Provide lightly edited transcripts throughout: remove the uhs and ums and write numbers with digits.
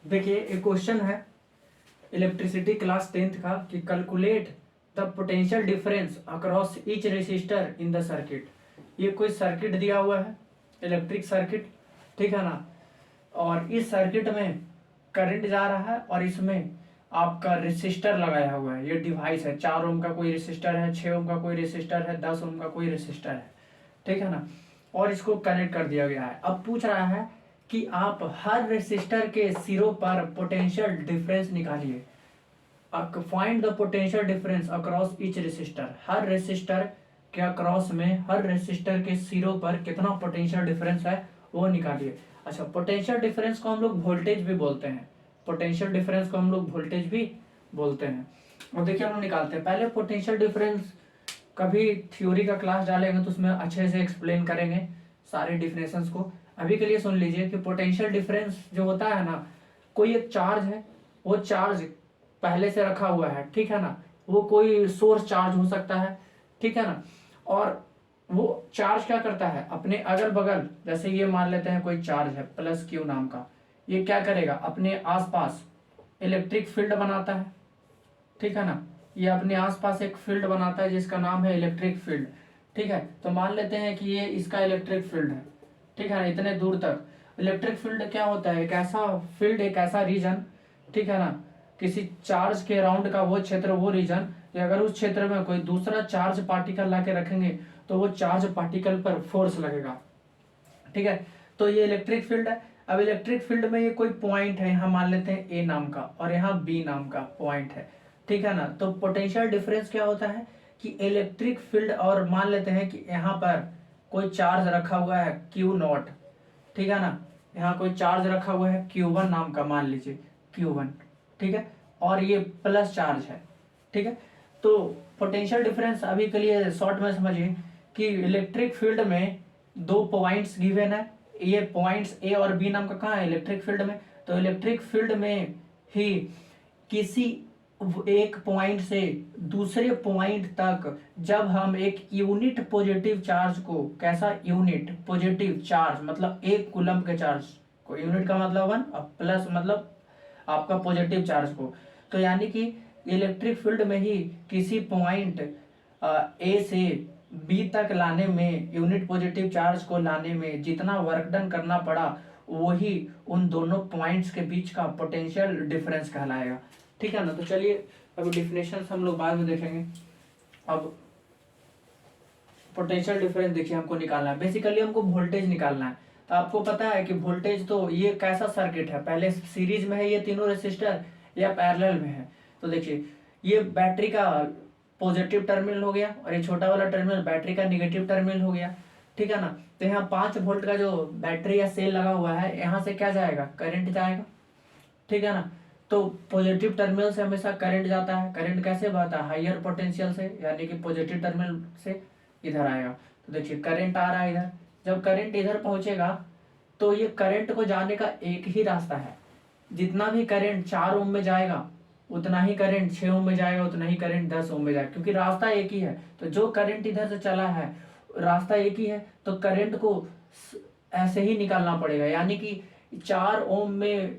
देखिए एक क्वेश्चन है इलेक्ट्रिसिटी क्लास 10th का कि calculate the potential difference across each resistor in the circuit. ये कोई सर्किट दिया हुआ है, इलेक्ट्रिक सर्किट, ठीक है ना। और इस सर्किट में करंट जा रहा है और इसमें आपका रेसिस्टर लगाया हुआ है। ये डिवाइस है, 4 ओम का कोई रेसिस्टर है, 6 ओम का कोई रेसिस्टर है, 10 ओम का कोई रेसिस्टर है, ठीक है ना। और इसको कनेक्ट कर दिया गया है। अब पूछ रहा है कि आप हर रेसिस्टर के सिरों पर पोटेंशियल डिफरेंस निकालिए। Find the potential difference across each resistor. Her resistor के अक्रॉस में, हर रेसिस्टर के सिरों पर कितना पोटेंशियल डिफरेंस है वो निकालिए। अच्छा, पोटेंशियल डिफरेंस को हम लोग वोल्टेज भी बोलते हैं, पोटेंशियल डिफरेंस को हम लोग वोल्टेज भी बोलते हैं। और देखिए हम लोग निकालते हैं। पहले पोटेंशियल डिफरेंस कभी थ्योरी का क्लास डालेंगे तो उसमें अच्छे से एक्सप्लेन करेंगे सारे डिफिनेशंस को। अभी के लिए सुन लीजिए कि पोटेंशियल डिफरेंस जो होता है ना, कोई एक चार्ज है, वो चार्ज पहले से रखा हुआ है, ठीक है ना। वो कोई सोर्स चार्ज हो सकता है, ठीक है ना। और वो चार्ज क्या करता है, अपने अगल बगल, जैसे ये मान लेते हैं कोई चार्ज है प्लस क्यू नाम का, ये क्या करेगा, अपने आसपास इलेक्ट्रिक फील्ड बनाता है, ठीक है ना। ये अपने आसपास एक फील्ड बनाता है जिसका नाम है इलेक्ट्रिक फील्ड, ठीक है। तो मान लेते हैं कि ये इसका इलेक्ट्रिक फील्ड है, ठीक है ना। इतने दूर तक इलेक्ट्रिक फील्ड क्या होता है, एक ऐसा फील्ड, एक ऐसा रीजन, ठीक है ना, किसी चार्ज के अराउंड का वो क्षेत्र, वो रीजन, अगर उस क्षेत्र में कोई दूसरा चार्ज पार्टिकल ला के रखेंगे तो वो चार्ज पार्टिकल पर फोर्स लगेगा, ठीक है। तो ये इलेक्ट्रिक फील्ड है। अब इलेक्ट्रिक फील्ड में ये कोई पॉइंट है, यहाँ मान लेते हैं ए नाम का और यहाँ बी नाम का पॉइंट है, ठीक है ना। तो पोटेंशियल डिफरेंस क्या होता है कि इलेक्ट्रिक फील्ड, और मान लेते हैं कि यहाँ पर कोई चार्ज रखा हुआ है Q0, ठीक है ना। यहाँ कोई चार्ज रखा हुआ है Q1 नाम का, मान लीजिए Q1, ठीक है। और ये प्लस चार्ज है, ठीक है। तो पोटेंशियल डिफरेंस अभी के लिए शॉर्ट में समझिए कि इलेक्ट्रिक फील्ड में 2 पॉइंट्स गिवन है। ये पॉइंट्स ए और बी नाम का कहाँ है, इलेक्ट्रिक फील्ड में। तो इलेक्ट्रिक फील्ड में ही किसी एक पॉइंट से दूसरे पॉइंट तक जब हम एक यूनिट पॉजिटिव चार्ज को, कैसा यूनिट पॉजिटिव चार्ज, मतलब एक कूलम्ब के चार्ज को, यूनिट का मतलब 1 और प्लस मतलब आपका पॉजिटिव चार्ज को, तो यानी कि इलेक्ट्रिक फील्ड में ही किसी पॉइंट ए से बी तक लाने में, यूनिट पॉजिटिव चार्ज को लाने में जितना वर्क डन करना पड़ा, वही उन दोनों पॉइंट्स के बीच का पोटेंशियल डिफरेंस कहलाएगा, ठीक है ना। तो चलिए अभी डिफिनेशन हम लोग बाद में देखेंगे। अब पोटेंशियल डिफरेंस देखिए हमको निकालना है, बेसिकली हमको वोल्टेज निकालना है। तो आपको पता है कि वोल्टेज, तो ये कैसा सर्किट है, पहले सीरीज में है ये तीनों रेसिस्टर या पैरेलल में है। तो देखिए ये बैटरी का पॉजिटिव टर्मिनल हो गया और ये छोटा वाला टर्मिनल बैटरी का निगेटिव टर्मिनल हो गया, ठीक है ना। तो यहाँ 5 वोल्ट का जो बैटरी या सेल लगा हुआ है, यहाँ से क्या जाएगा, करंट जाएगा, ठीक है ना। तो पॉजिटिव टर्मिनल से हमेशा करंट जाता है। करंट कैसे बहता है, हायर पोटेंशियल से, यानी कि पॉजिटिव टर्मिनल से इधर आएगा। तो देखिए करंट आ रहा है इधर, जब करंट इधर पहुंचेगा तो ये करंट को जाने का एक ही रास्ता है। जितना भी करंट 4 ओम में जाएगा उतना ही करंट 6 ओम में जाएगा, उतना ही करंट 10 ओम में जाएगा, क्योंकि रास्ता एक ही है। तो जो करंट इधर से चला है, रास्ता एक ही है, तो करंट को ऐसे ही निकालना पड़ेगा। यानी कि 4 ओम में,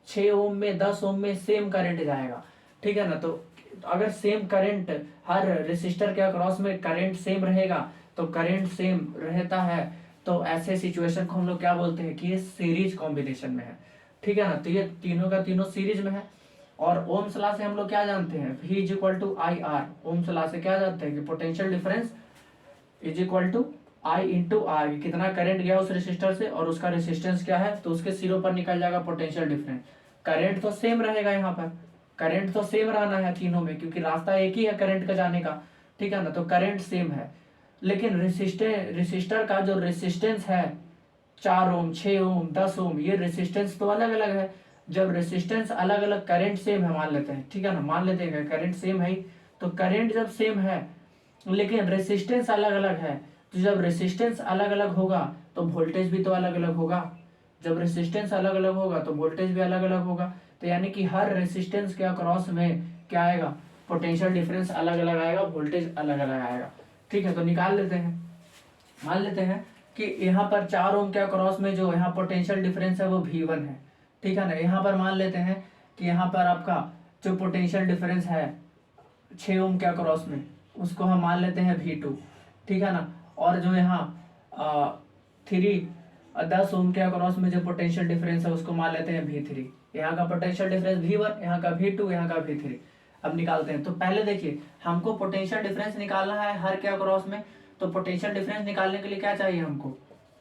6 ओम में, 10 ओम में सेम करंट जाएगा, ठीक है ना। तो अगर सेम करंट हर रेसिस्टर के अक्रॉस में करंट सेम रहेगा, तो करंट सेम रहता है, तो ऐसे सिचुएशन को हम लोग क्या बोलते हैं कि ये सीरीज कॉम्बिनेशन में है, ठीक है ना। तो ये तीनों का तीनों सीरीज में है। और ओम्स लॉ से हम लोग क्या जानते हैं, V is equal to I R. Ohm's law से क्या जानते हैं कि potential difference is equal to I into R. कितना करंट गया उस रेसिस्टर से और उसका रेसिस्टेंस क्या है, तो उसके सिरों पर निकल जाएगा पोटेंशियल डिफरेंस। करंट तो सेम रहेगा, यहाँ पर करंट तो सेम रहना है तीनों में, क्योंकि रास्ता एक ही है करंट का जाने का, ठीक है ना। तो करंट सेम है, लेकिन रेसिस्टर का जो रेसिस्टेंस है 4 ओम, 6 ओम, 10 ओम, ये रेसिस्टेंस तो अलग अलग है। जब रेसिस्टेंस अलग अलग, करंट सेम है मान लेते हैं, ठीक है ना, मान लेते हैं करंट सेम है, तो करंट जब सेम है लेकिन रेसिस्टेंस अलग अलग है, तो जब रेसिस्टेंस अलग अलग होगा तो वोल्टेज भी तो अलग अलग होगा। जब रेसिस्टेंस अलग अलग होगा तो वोल्टेज भी अलग अलग होगा। तो यानी कि हर रेसिस्टेंस के अक्रॉस में क्या आएगा, पोटेंशियल डिफरेंस अलग अलग आएगा, वोल्टेज अलग अलग आएगा, ठीक है। तो निकाल लेते हैं। मान लेते हैं कि यहाँ पर 4 ओम के अक्रॉस में जो यहाँ पोटेंशियल डिफरेंस है वो V1 है, ठीक है ना। यहाँ पर मान लेते हैं कि यहाँ पर आपका जो पोटेंशियल डिफरेंस है 6 ओम के अक्रॉस में, उसको हम मान लेते हैं V2, ठीक है ना। और जो यहाँ 10 ओम के अक्रॉस में जो पोटेंशियल डिफरेंस है उसको मान लेते हैं V3। यहाँ का पोटेंशियल डिफरेंस V1, यहाँ का V2, यहाँ का V3। अब निकालते हैं। तो पहले देखिए हमको पोटेंशियल डिफरेंस निकालना है हर के अक्रॉस में। तो पोटेंशियल डिफरेंस निकालने के लिए क्या चाहिए हमको,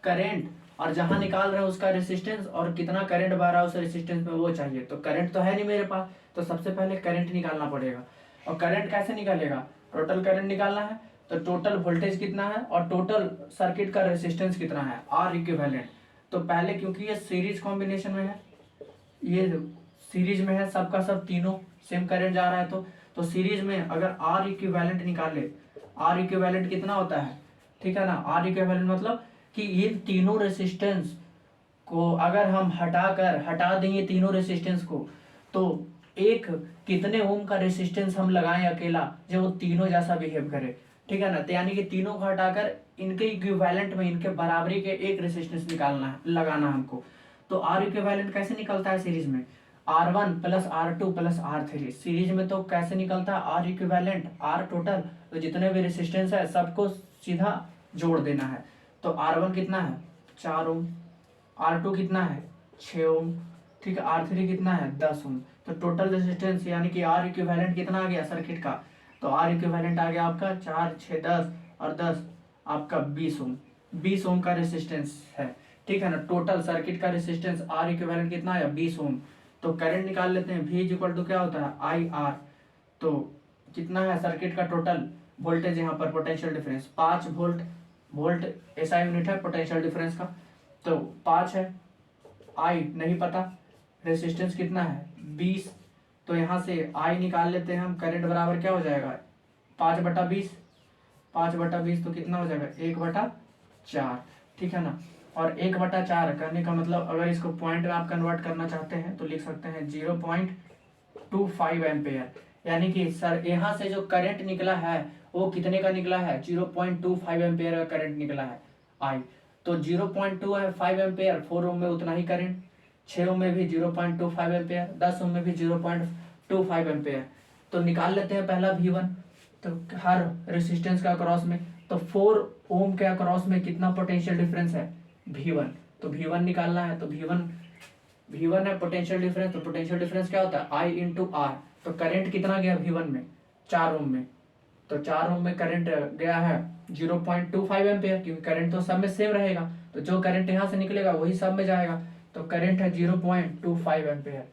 करंट, और जहां निकाल रहे हैं उसका रेसिस्टेंस, और कितना करंट बह रहा है उस रेसिस्टेंस में वो चाहिए। तो करंट तो है नहीं मेरे पास, तो सबसे पहले करंट निकालना पड़ेगा। और करंट कैसे निकालेगा, टोटल करंट निकालना है। तो टोटल वोल्टेज कितना है और टोटल सर्किट का रेसिस्टेंस कितना है, आर इक्विवेलेंट। तो पहले क्योंकि ये सीरीज कॉम्बिनेशन में है, ये सीरीज में है, सबका सब तीनों सेम करंट जा रहा है। तो सीरीज में अगर आर इक्विवेलेंट निकाले, आर इक्विवेलेंट कितना होता है, ठीक है ना। आर इक्विवेलेंट मतलब कि ये तीनों रेसिस्टेंस को अगर हम हटा देंगे तीनों रेसिस्टेंस को, तो एक कितने ओम का रेसिस्टेंस हम लगाएं अकेला जो वो तीनों जैसा बिहेव करे, ठीक है ना। तो यानी कि तीनों को हटाकर इनके इक्विवेलेंट में, इनके बराबरी के एक रेसिस्टेंस निकालना है, लगाना हमको। तो आर इक्विवेलेंट कैसे निकलता है सीरीज में, R1 plus R2 plus R3। Series में तो कैसे निकलता है, आर इक्विवेलेंट आर टोटल, तो जितने भी रेसिस्टेंस है सबको सीधा जोड़ देना है। तो R1 कितना है 4 ओम, R2 कितना है 6 ओम, ठीक है, R3 कितना है 10 ओम। तो टोटल रेजिस्टेंस यानी कि आर इक्विवेलेंट कितना आ गया सर्किट का, तो आर इक्विवेलेंट आ गया आपका 4 6 10 और 10 आपका 20 ओम। 20 ओम का रेजिस्टेंस है, ठीक है ना। टोटल सर्किट का रेजिस्टेंस आर इक्विवेलेंट कितना है 20 ओम। तो करंट निकाल लेते हैं, V इक्वल टू क्या होता है आई आर। तो कितना है सर्किट का टोटल वोल्टेज, यहाँ पर पोटेंशियल डिफरेंस 5 वोल्ट, वोल्ट ऐसा यूनिट है पोटेंशियल डिफरेंस का। तो 5 है, आई नहीं पता, रेसिस्टेंस कितना है 20। तो यहाँ से आई निकाल लेते हैं हम, करंट बराबर क्या हो जाएगा 5/20, 5/20 तो कितना हो जाएगा 1/4, ठीक है ना। और 1/4 करने का मतलब अगर इसको पॉइंट में आप कन्वर्ट करना चाहते हैं तो लिख सकते हैं 0.25 एम्पेयर। यानी कि सर यहाँ से जो करंट निकला है वो कितने का निकला है 0.25 एम्पेयर का करंट निकला है आई। तो 0.25 एम्पेयर 4 ओम में उतना ही करंट, 6 ओम में भी 0.25 एम्पेयर, 10 ओम में भी 0.25 एम्पेयर। तो निकाल लेते हैं पहला V1, तो हर रेसिस्टेंस का क्रॉस में। तो 4 ओम के अक्रॉस में कितना पोटेंशियल डिफरेंस है V1। तो V1 निकालना है। तो V1 है पोटेंशियल डिफरेंस। तो पोटेंशियल डिफरेंस क्या होता है I इंटू आर। तो करंट कितना गया V1 में 4 ओम में, तो 4 ओम में करंट गया है 0.25 एम्पेयर, क्योंकि करंट तो सब में सेम रहेगा, तो जो करंट यहाँ से निकलेगा वही सब में जाएगा। तो करंट है 0.25 एम्पेयर।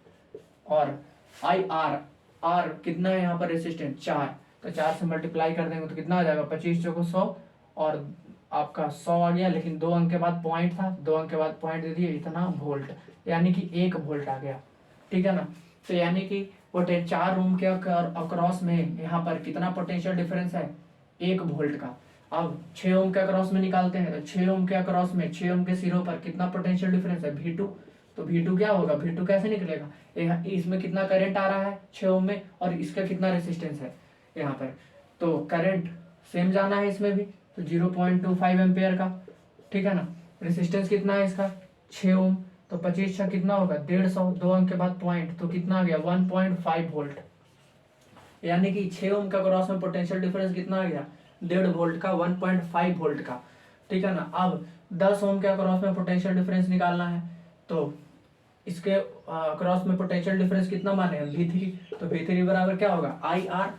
और आई आर कितना है यहाँ पर रेसिस्टेंस 4, तो 4 से मल्टीप्लाई कर देंगे तो कितना आ जाएगा 25 चौको 100, और आपका 100 आ गया। लेकिन 2 अंक के बाद पॉइंट था, 2 अंक के बाद पॉइंट दे दिए, इतना वोल्ट, यानी कि 1 वोल्ट आ गया, ठीक है ना। तो यानी कि 4 ओम के अक्रॉस में यहाँ पर कितना पोटेंशियल डिफरेंस है 1 वोल्ट का। अब 6 ओम के अक्रॉस में निकालते हैं। तो 6 ओम के अक्रॉस में 6 ओम के सिरों पर कितना पोटेंशियल डिफरेंस है V2। तो V2 क्या होगा, V2 कैसे निकलेगा, इसमें कितना करंट आ रहा है 6 ओम में और इसका कितना रेसिस्टेंस है यहाँ पर। तो करंट सेम जाना है इसमें भी, तो 0.25 एम्पेयर का, ठीक है ना। रेसिस्टेंस कितना है इसका 6 ओम। तो 25 का कितना होगा 150, 2 अंक के बाद पॉइंट, तो कितना आ गया 1.5 वोल्ट। यानी कि 6 ओम का क्रॉस में पोटेंशियल डिफरेंस कितना आ गया 1.5 वोल्ट का, 1.5 वोल्ट का, ठीक है ना। अब 10 ओम के क्रॉस में पोटेंशियल डिफरेंस निकालना है। तो इसके क्रॉस में पोटेंशियल डिफरेंस कितना माने V3। तो V3 बराबर क्या होगा आई आर,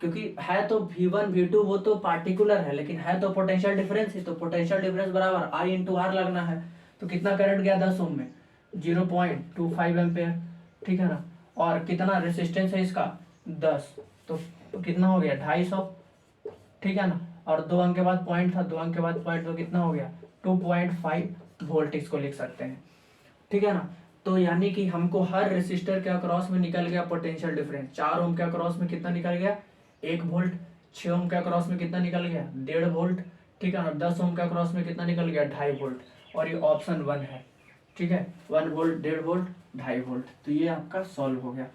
क्योंकि है तो V1 V2 वो तो पार्टिकुलर है, लेकिन है तो पोटेंशियल डिफरेंस ही। तो पोटेंशियल डिफरेंस बराबर I इंटू आर लगना है। तो कितना करंट गया 10 ओम में 0.25 एम्पेयर, ठीक है ना। और कितना रेसिस्टेंस है इसका 10, तो कितना हो गया 250, ठीक है ना। और 2 अंक के बाद पॉइंट था, 2 अंक के बाद पॉइंट, तो कितना हो गया 2.5 वोल्ट इसको लिख सकते हैं, ठीक है ना। तो यानी कि हमको हर रेसिस्टर के अक्रॉस में निकल गया पोटेंशियल डिफरेंस। 4 ओम के अक्रॉस में कितना निकल गया 1 वोल्ट, 6 ओम के अक्रॉस में कितना निकल गया 1.5 वोल्ट, ठीक है ना। 10 ओम के अक्रॉस में कितना निकल गया 2.5 वोल्ट, और ये ऑप्शन 1 है, ठीक है। 1 वोल्ट 1.5 वोल्ट 2.5 वोल्ट। तो ये आपका सॉल्व हो गया।